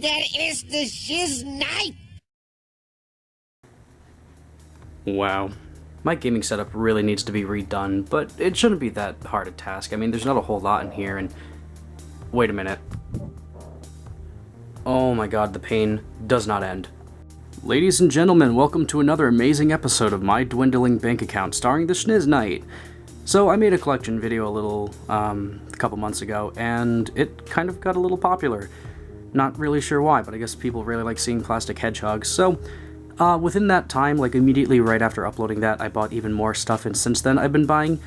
that is TheShnizNite. Wow. My gaming setup really needs to be redone, but it shouldn't be that hard a task. I mean, there's not a whole lot in here, and... Wait a minute. Oh my god, the pain does not end. Ladies and gentlemen, welcome to another amazing episode of my dwindling bank account starring TheShnizNite. So I made a collection video a couple months ago, and it kind of got a little popular. Not really sure why, but I guess people really like seeing plastic hedgehogs. So within that time, like immediately right after uploading that, I bought even more stuff, and since then I've been buying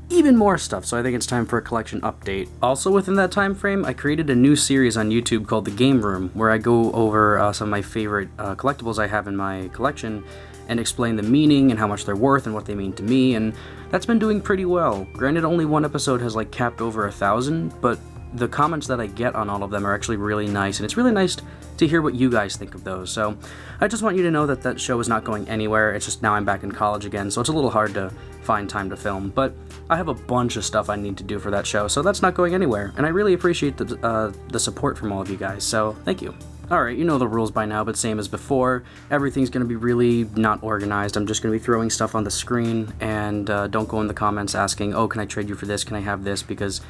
even more stuff, so I think it's time for a collection update. Also within that time frame, I created a new series on YouTube called The Game Room, where I go over some of my favorite collectibles I have in my collection, and explain the meaning and how much they're worth and what they mean to me, and that's been doing pretty well. Granted, only one episode has like capped over 1,000, but the comments that I get on all of them are actually really nice, and it's really nice to hear what you guys think of those. So I just want you to know that that show is not going anywhere. It's just now I'm back in college again, so it's a little hard to find time to film, but I have a bunch of stuff I need to do for that show, so that's not going anywhere, and I really appreciate the support from all of you guys, so thank you. Alright, you know the rules by now, but same as before, everything's going to be really not organized. I'm just going to be throwing stuff on the screen, and don't go in the comments asking, oh, can I trade you for this, can I have this, because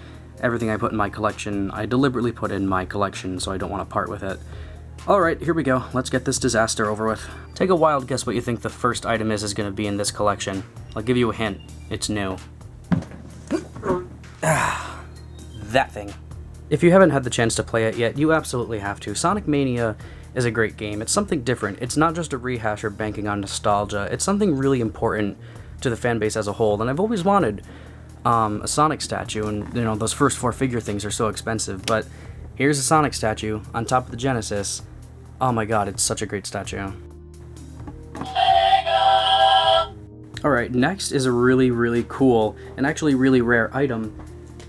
everything I put in my collection, I deliberately put in my collection, so I don't want to part with it. Alright, here we go. Let's get this disaster over with. Take a wild guess what you think the first item is going to be in this collection. I'll give you a hint. It's new. That thing. If you haven't had the chance to play it yet, you absolutely have to. Sonic Mania is a great game. It's something different. It's not just a rehash or banking on nostalgia. It's something really important to the fan base as a whole, and I've always wanted a Sonic statue, and you know, those first 4 figure things are so expensive, but here's a Sonic statue on top of the Genesis. Oh my god, it's such a great statue. Alright, next is a really cool and actually really rare item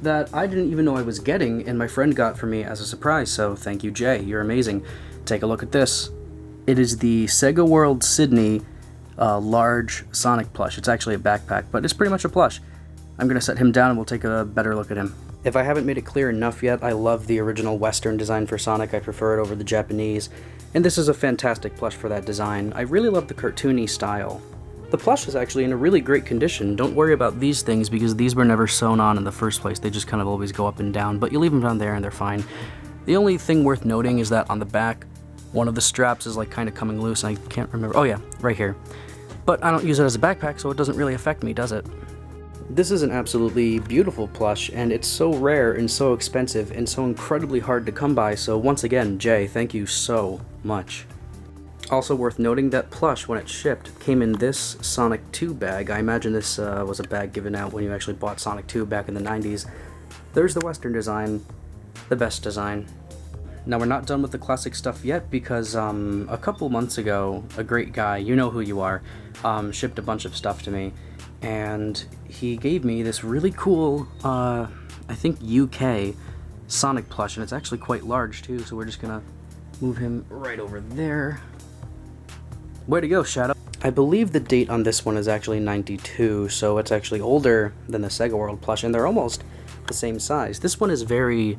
that I didn't even know I was getting, and my friend got for me as a surprise, so thank you, Jay, you're amazing. Take a look at this. It is the Sega World Sydney large Sonic plush. It's actually a backpack, but it's pretty much a plush. I'm gonna set him down and we'll take a better look at him. If I haven't made it clear enough yet, I love the original Western design for Sonic. I prefer it over the Japanese, and this is a fantastic plush for that design. I really love the cartoony style. The plush is actually in a really great condition. Don't worry about these things because these were never sewn on in the first place. They just kind of always go up and down, but you leave them down there and they're fine. The only thing worth noting is that on the back, one of the straps is like kind of coming loose, and I can't remember. Oh yeah, right here. But I don't use it as a backpack, so it doesn't really affect me, does it? This is an absolutely beautiful plush, and it's so rare and so expensive and so incredibly hard to come by, so once again, Jay, thank you so much. Also worth noting that plush, when it shipped, came in this Sonic 2 bag. I imagine this was a bag given out when you actually bought Sonic 2 back in the 90s. There's the Western design, the best design. Now we're not done with the classic stuff yet because a couple months ago, a great guy, you know who you are, shipped a bunch of stuff to me, and he gave me this really cool, I think UK Sonic plush, and it's actually quite large too, so we're just gonna move him right over there. Way to go, Shadow. I believe the date on this one is actually 92, so it's actually older than the Sega World plush, and they're almost the same size. This one is very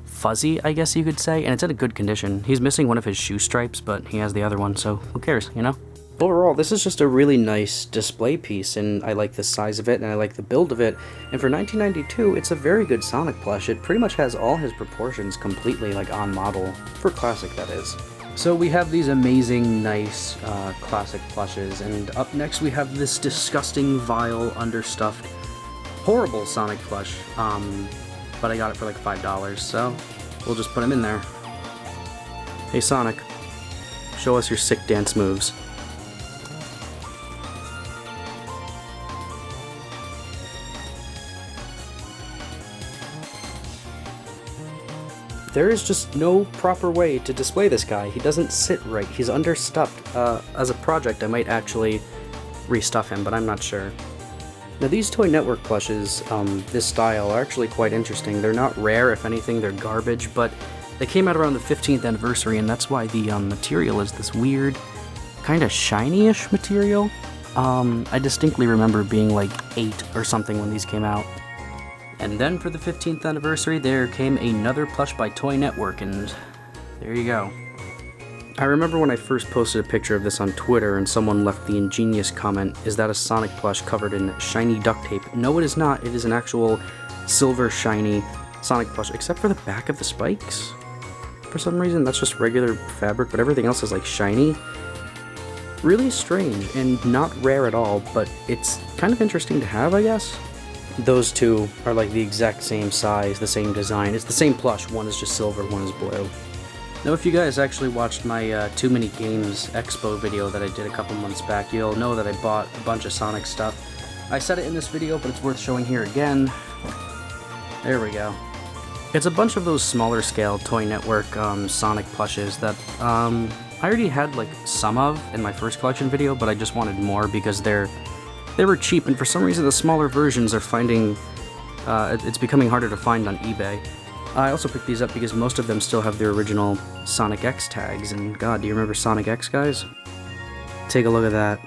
fuzzy, I guess you could say, and it's in a good condition. He's missing one of his shoe stripes, but he has the other one, so who cares, you know? Overall, this is just a really nice display piece, and I like the size of it, and I like the build of it, and for 1992, it's a very good Sonic plush. It pretty much has all his proportions completely, like, on model, for classic, that is. So we have these amazing, nice, classic plushes, and up next we have this disgusting, vile, understuffed, horrible Sonic plush, but I got it for like $5, so we'll just put him in there. Hey Sonic, show us your sick dance moves. There is just no proper way to display this guy. He doesn't sit right. He's understuffed. As a project, I might actually restuff him, but I'm not sure. Now these Toy Network plushes, this style, are actually quite interesting. They're not rare, if anything, they're garbage, but they came out around the 15th anniversary, and that's why the material is this weird, kind of shiny-ish material. I distinctly remember being like 8 or something when these came out. And then for the 15th anniversary, there came another plush by Toy Network, and there you go. I remember when I first posted a picture of this on Twitter and someone left the ingenious comment, "Is that a Sonic plush covered in shiny duct tape?" No, it is not. It is an actual silver shiny Sonic plush, except for the back of the spikes. For some reason, that's just regular fabric, but everything else is like shiny. Really strange and not rare at all, but it's kind of interesting to have, I guess. Those two are like the exact same size, the same design. It's the same plush. One is just silver, one is blue. Now, if you guys actually watched my Too Many Games Expo video that I did a couple months back, you'll know that I bought a bunch of Sonic stuff. I said it in this video, but it's worth showing here again. There we go. It's a bunch of those smaller scale Toy Network Sonic plushes that I already had like some of in my first collection video, but I just wanted more because they were cheap, and for some reason the smaller versions are finding it's becoming harder to find on eBay. I also picked these up because most of them still have their original Sonic X tags, and god, do you remember Sonic X, guys? Take a look at that.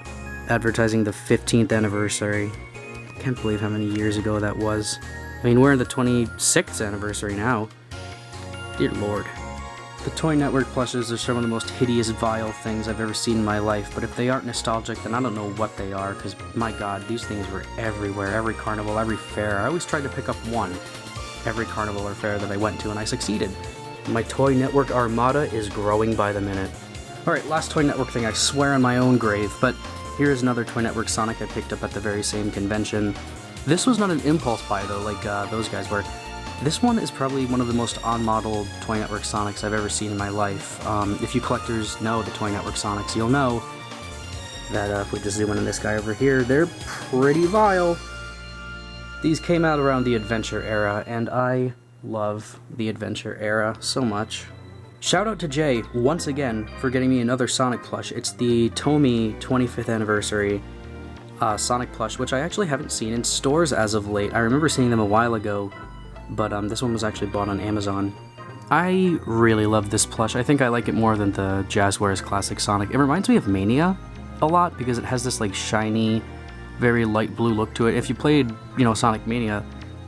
Advertising the 15th anniversary. Can't believe how many years ago that was. I mean, we're in the 26th anniversary now. Dear lord. The Toy Network plushes are some of the most hideous, vile things I've ever seen in my life, but if they aren't nostalgic, then I don't know what they are, because my god, these things were everywhere, every carnival, every fair. I always tried to pick up one every carnival or fair that I went to, and I succeeded. My Toy Network armada is growing by the minute. Alright, last Toy Network thing, I swear on my own grave, but here's another Toy Network Sonic I picked up at the very same convention. This was not an impulse buy though, like those guys were. This one is probably one of the most on-model Toy Network Sonics I've ever seen in my life. If you collectors know the Toy Network Sonics, you'll know that if we just zoom in on this guy over here, they're pretty vile. These came out around the Adventure era, and I love the Adventure era so much. Shout out to Jay, once again, for getting me another Sonic plush. It's the Tomy 25th anniversary Sonic plush, which I actually haven't seen in stores as of late. I remember seeing them a while ago, but this one was actually bought on Amazon. I really love this plush. I think I like it more than the Jazzwares Classic Sonic. It reminds me of Mania a lot because it has this like shiny, very light blue look to it. If you played, Sonic Mania,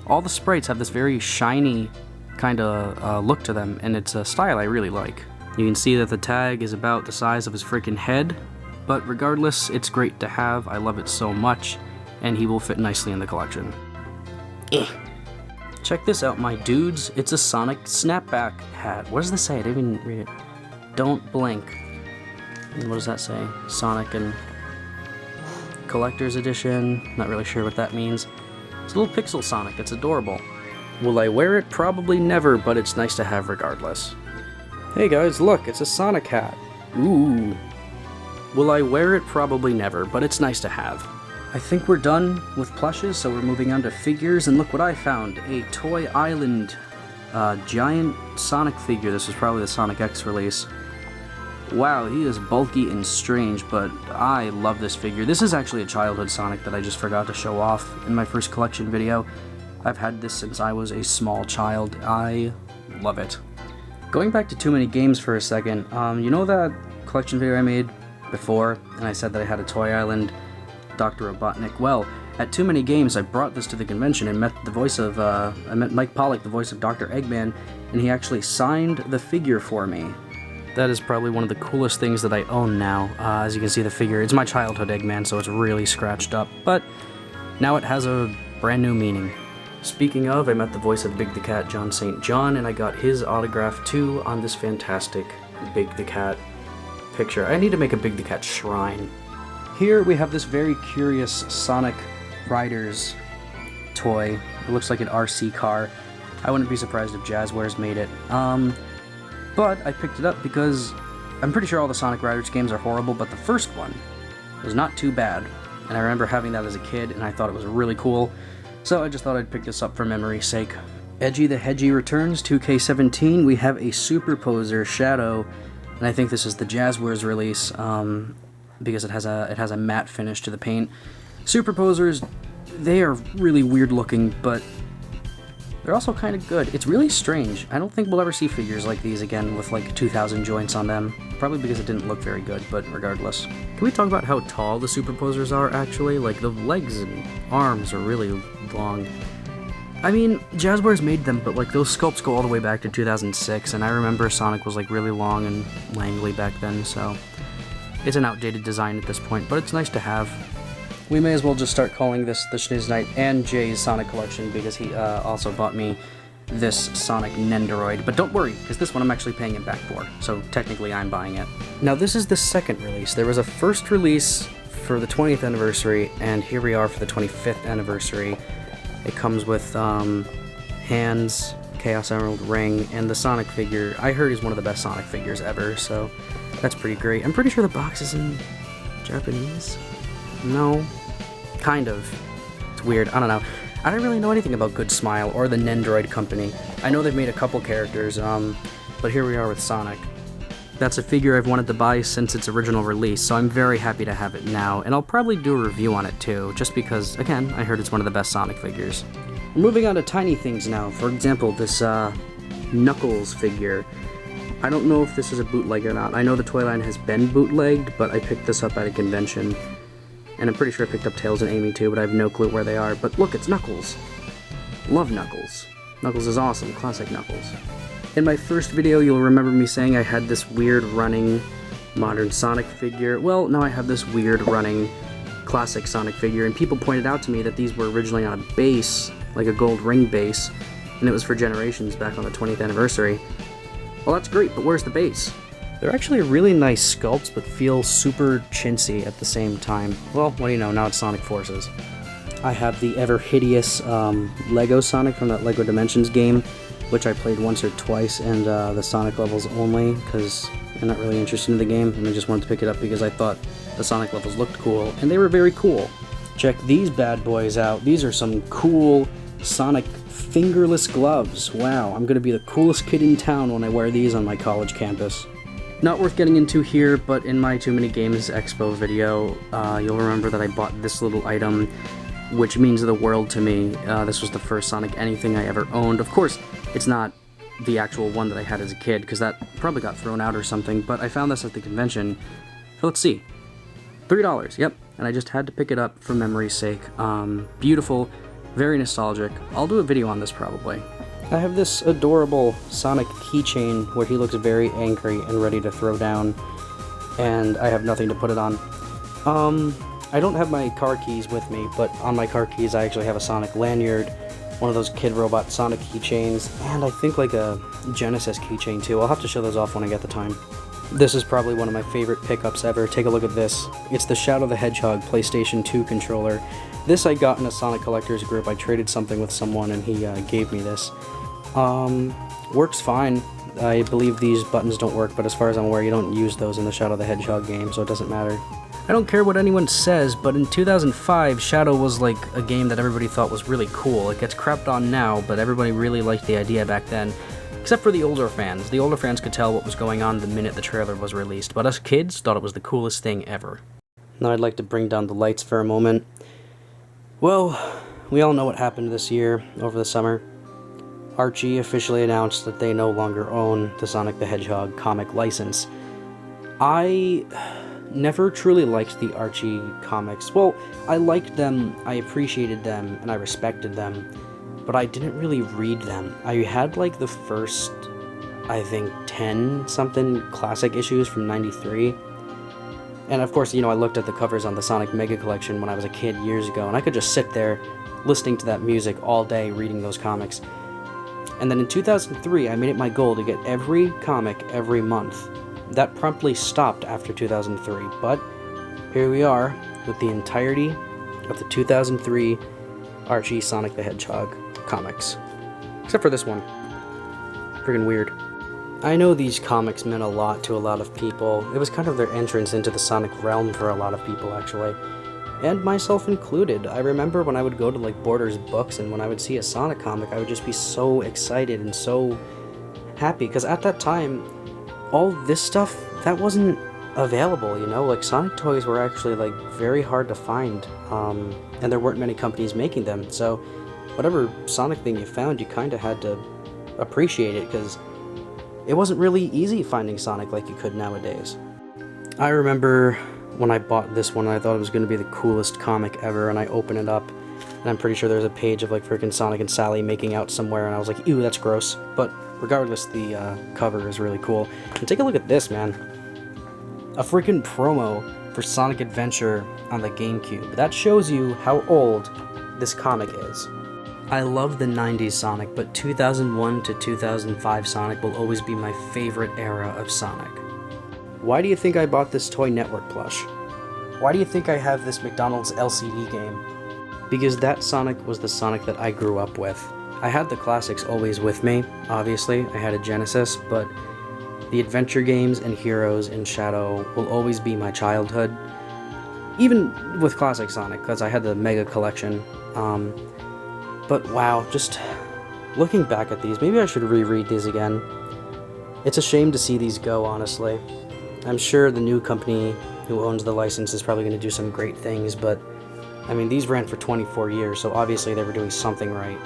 all the sprites have this very shiny kind of look to them, and it's a style I really like. You can see that the tag is about the size of his freaking head, but regardless, it's great to have. I love it so much, and he will fit nicely in the collection. Check this out, my dudes. It's a Sonic Snapback Hat. What does this say? I didn't even read it. Don't blink. And what does that say? Sonic and Collector's Edition. Not really sure what that means. It's a little pixel Sonic. It's adorable. Will I wear it? Probably never, but it's nice to have regardless. Hey guys, look, it's a Sonic hat. Ooh. Will I wear it? Probably never, but it's nice to have. I think we're done with plushes, so we're moving on to figures, and look what I found. A Toy Island giant Sonic figure. This was probably the Sonic X release. Wow, he is bulky and strange, but I love this figure. This is actually a childhood Sonic that I just forgot to show off in my first collection video. I've had this since I was a small child. I love it. Going back to Too Many Games for a second, you know that collection video I made before, and I said that I had a Toy Island Dr. Robotnik? Well, at Too Many Games, I brought this to the convention and met I met Mike Pollock, the voice of Dr. Eggman, and he actually signed the figure for me. That is probably one of the coolest things that I own now. As you can see, the figure, it's my childhood Eggman, so it's really scratched up, but now it has a brand new meaning. Speaking of, I met the voice of Big the Cat, John St. John, and I got his autograph too on this fantastic Big the Cat picture. I need to make a Big the Cat shrine. Here we have this very curious Sonic Riders toy. It looks like an RC car. I wouldn't be surprised if Jazzwares made it. But I picked it up because I'm pretty sure all the Sonic Riders games are horrible, but the first one was not too bad. And I remember having that as a kid, and I thought it was really cool. So I just thought I'd pick this up for memory's sake. Edgy the Hedgy returns, 2K17. We have a Superposer Shadow, and I think this is the Jazzwares release, because it has a matte finish to the paint. Superposers, they are really weird looking, but they're also kind of good. It's really strange. I don't think we'll ever see figures like these again with like 2,000 joints on them. Probably because it didn't look very good, but regardless. Can we talk about how tall the Superposers are, actually? Like, the legs and arms are really long. I mean, Jazzwares made them, but like those sculpts go all the way back to 2006, and I remember Sonic was like really long and langly back then, so it's an outdated design at this point, but it's nice to have. We may as well just start calling this the TheShnizNite and Jay's Sonic collection, because he also bought me this Sonic Nendoroid, but don't worry, because this one I'm actually paying him back for, so technically I'm buying it. Now this is the second release. There was a first release for the 20th anniversary, and here we are for the 25th anniversary. It comes with hands, Chaos Emerald ring, and the Sonic figure. I heard he's one of the best Sonic figures ever, so that's pretty great. I'm pretty sure the box is in Japanese? No? Kind of. It's weird. I don't know. I don't really know anything about Good Smile or the Nendoroid company. I know they've made a couple characters, but here we are with Sonic. That's a figure I've wanted to buy since its original release, so I'm very happy to have it now, and I'll probably do a review on it too, just because, again, I heard it's one of the best Sonic figures. We're moving on to tiny things now. For example, this Knuckles figure. I don't know if this is a bootleg or not. I know the toy line has been bootlegged, but I picked this up at a convention, and I'm pretty sure I picked up Tails and Amy too, but I have no clue where they are. But look, it's Knuckles. Love Knuckles. Knuckles is awesome. Classic Knuckles. In my first video, you'll remember me saying I had this weird running modern Sonic figure. Well, now I have this weird running classic Sonic figure, and people pointed out to me that these were originally on a base, like a gold ring base, and it was for Generations back on the 20th anniversary. Well, that's great, but where's the base? They're actually really nice sculpts, but feel super chintzy at the same time. Well, what do you know, now it's Sonic Forces. I have the ever hideous Lego Sonic from that Lego Dimensions game, which I played once or twice, and the Sonic levels only, because I'm not really interested in the game, and I just wanted to pick it up because I thought the Sonic levels looked cool, and they were very cool. Check these bad boys out. These are some cool Sonic fingerless gloves. Wow, I'm gonna be the coolest kid in town when I wear these on my college campus. Not worth getting into here, but in my Too Many Games Expo video, you'll remember that I bought this little item, which means the world to me. This was the first Sonic anything I ever owned. Of course, it's not the actual one that I had as a kid, because that probably got thrown out or something, but I found this at the convention. So let's see. $3, yep, and I just had to pick it up for memory's sake. Beautiful, very nostalgic. I'll do a video on this probably. I have this adorable Sonic keychain where he looks very angry and ready to throw down, and I have nothing to put it on. I don't have my car keys with me, but on my car keys I actually have a Sonic lanyard, one of those Kid Robot Sonic keychains, and I think like a Genesis keychain too. I'll have to show those off when I get the time. This is probably one of my favorite pickups ever. Take a look at this. It's the Shadow the Hedgehog PlayStation 2 controller. This I got in a Sonic Collectors group. I traded something with someone and he gave me this. Works fine. I believe these buttons don't work, but as far as I'm aware, you don't use those in the Shadow the Hedgehog game, so it doesn't matter. I don't care what anyone says, but in 2005, Shadow was like a game that everybody thought was really cool. It gets crapped on now, but everybody really liked the idea back then. Except for the older fans. The older fans could tell what was going on the minute the trailer was released, but us kids thought it was the coolest thing ever. Now I'd like to bring down the lights for a moment. Well, we all know what happened this year, over the summer. Archie officially announced that they no longer own the Sonic the Hedgehog comic license. I never truly liked the Archie comics. Well, I liked them, I appreciated them, and I respected them, but I didn't really read them. I had like the first, I think, 10-something classic issues from '93. And of course, you know, I looked at the covers on the Sonic Mega Collection when I was a kid years ago, and I could just sit there listening to that music all day reading those comics. And then in 2003, I made it my goal to get every comic every month. That promptly stopped after 2003, but here we are with the entirety of the 2003 Archie Sonic the Hedgehog comics. Except for this one. Friggin' weird. I know these comics meant a lot to a lot of people. It was kind of their entrance into the Sonic realm for a lot of people, actually. And myself included. I remember when I would go to like Borders Books, and when I would see a Sonic comic, I would just be so excited and so happy, because at that time, all this stuff, that wasn't available, you know? Like, Sonic toys were actually like very hard to find, and there weren't many companies making them, so whatever Sonic thing you found, you kind of had to appreciate it, because it wasn't really easy finding Sonic like you could nowadays. I remember when I bought this one, I thought it was going to be the coolest comic ever, and I open it up, And I'm pretty sure there's a page of like freaking Sonic and Sally making out somewhere, and I was like, ew, that's gross. But regardless, the cover is really cool. And take a look at this, man. A freaking promo for Sonic Adventure on the GameCube. That shows you how old this comic is. I love the 90s Sonic, but 2001 to 2005 Sonic will always be my favorite era of Sonic. Why do you think I bought this Toy Network plush? Why do you think I have this McDonald's LCD game? Because that Sonic was the Sonic that I grew up with. I had the classics always with me, obviously. I had a Genesis, but the adventure games and Heroes and Shadow will always be my childhood. Even with classic Sonic, because I had the Mega Collection. But wow, just looking back at these, maybe I should reread these again. It's a shame to see these go, honestly. I'm sure the new company who owns the license is probably going to do some great things, but I mean, these ran for 24 years, so obviously they were doing something right.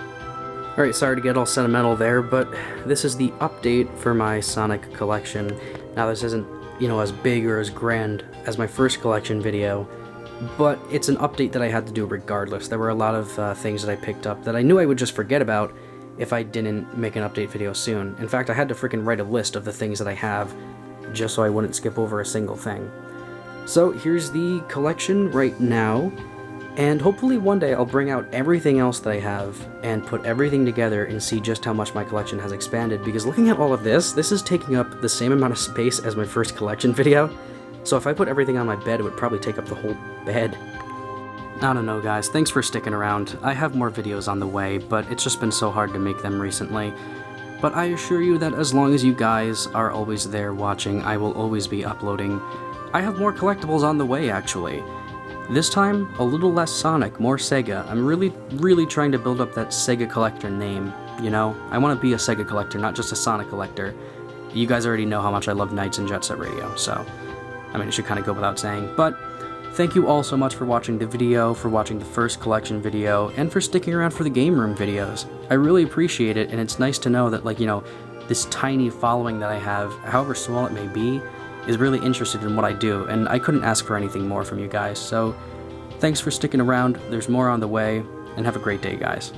Alright, sorry to get all sentimental there, but this is the update for my Sonic collection. Now, this isn't, as big or as grand as my first collection video, but it's an update that I had to do regardless. There were a lot of things that I picked up that I knew I would just forget about if I didn't make an update video soon. In fact, I had to freaking write a list of the things that I have just so I wouldn't skip over a single thing. So here's the collection right now. And hopefully one day I'll bring out everything else that I have and put everything together and see just how much my collection has expanded, because looking at all of this is taking up the same amount of space as my first collection video. So if I put everything on my bed, it would probably take up the whole bed. I don't know, guys. Thanks for sticking around. I have more videos on the way, but it's just been so hard to make them recently. But I assure you that as long as you guys are always there watching, I will always be uploading. I have more collectibles on the way, actually. This time, a little less Sonic, more Sega. I'm really trying to build up that Sega collector name, I want to be a Sega collector, not just a Sonic collector. You guys already know how much I love Knights and Jet Set Radio, so I mean, it should kind of go without saying. But thank you all so much for watching the video, for watching the first collection video, and for sticking around for the Game Room videos. I really appreciate it, and it's nice to know that, this tiny following that I have, however small it may be, is really interested in what I do, and I couldn't ask for anything more from you guys. So thanks for sticking around. There's more on the way, and have a great day, guys.